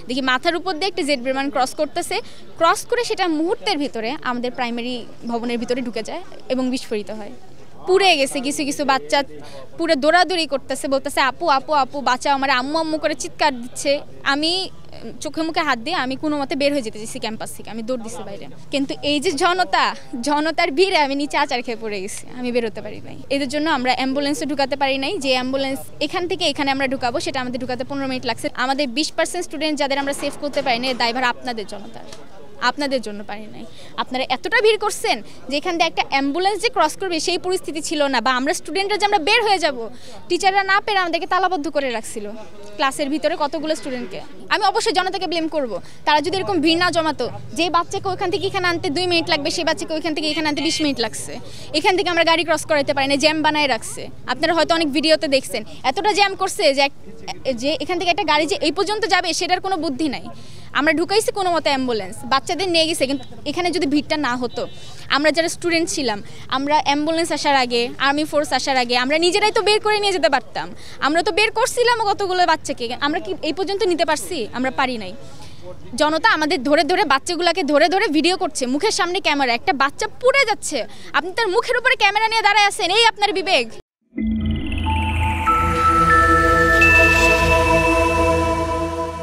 দেখি মাথার উপর দিয়ে একটা জেড বিমান ক্রস করতেছে, ক্রস করে সেটা মুহূর্তের ভিতরে আমাদের প্রাইমারি ভবনের ভিতরে ঢুকে যায় এবং বিস্ফোরিত হয়। পুড়ে গেছে, কিছু কিছু বাচ্চা পুরো দৌড়াদৌড়ি করতেছে, বলতেছে আপু আপু আপু বাঁচাও আমার, আম্মু আম্মু করে চিৎকার দিচ্ছে। আমি চোখে মুখে হাত দিয়ে আমি কোনো মতে বের হয়ে যেতে চাইছি ক্যাম্পাস থেকে, আমি দৌড় দিচ্ছি বাইরে। কিন্তু এই যে জনতার ভিড়ে আমি নিচে আচার খেয়ে পড়ে গেছি, আমি বেরোতে পারি নাই। এদের জন্য আমরা অ্যাম্বুলেন্সে ঢুকাতে পারি নাই। যে অ্যাম্বুলেন্স এখান থেকে এখানে আমরা ঢুকাবো, সেটা আমাদের ঢুকাতে 15 মিনিট লাগছে। আমাদের 20% স্টুডেন্ট যাদের আমরা সেভ করতে পারি না, দায়ভার আপনাদের জনতার, আপনাদের জন্য পারি নাই। আপনারা এতটা ভিড় করছেন যে এখান দিয়ে একটা অ্যাম্বুলেন্স যে ক্রস করবে সেই পরিস্থিতি ছিল না, বা আমরা স্টুডেন্টরা যে আমরা বের হয়ে যাব, টিচাররা না পেরে আমাদেরকে তালাবদ্ধ করে রাখছিল ক্লাসের ভিতরে কতগুলো স্টুডেন্টকে। আমি অবশ্যই জনতাকে ব্লেম করব, তারা যদি এরকম ভিড় না জমাতো, যে বাচ্চাকে ওইখান থেকে এখানে আনতে 2 মিনিট লাগবে সেই বাচ্চাকে ওইখান থেকে এখানে আনতে 20 মিনিট লাগছে। এখান থেকে আমরা গাড়ি ক্রস করাতে পারি না, জ্যাম বানায় রাখছে। আপনারা হয়তো অনেক ভিডিওতে দেখছেন এতটা জ্যাম করছে যে এখান থেকে একটা গাড়ি যে এই পর্যন্ত যাবে সেটার কোনো বুদ্ধি নাই। আমরা ঢুকাইছি কোনো মতো অ্যাম্বুলেন্স, বাচ্চাদের নিয়ে গেছে, কিন্তু এখানে যদি ভিড়টা না হতো, আমরা যারা স্টুডেন্ট ছিলাম, আমরা অ্যাম্বুলেন্স আসার আগে, আর্মি ফোর্স আসার আগে আমরা নিজেরাই তো বের করে নিয়ে যেতে পারতাম। আমরা তো বের করছিলাম কতগুলো বাচ্চাকে, আমরা কি এই পর্যন্ত নিতে পারছি? আমরা পারি নাই। জনতা আমাদের ধরে ধরে বাচ্চাগুলোকে ধরে ধরে ভিডিও করছে, মুখের সামনে ক্যামেরা, একটা বাচ্চা পুড়ে যাচ্ছে, আপনি তার মুখের উপরে ক্যামেরা নিয়ে দাঁড়ায় আছেন, এই আপনার বিবেক?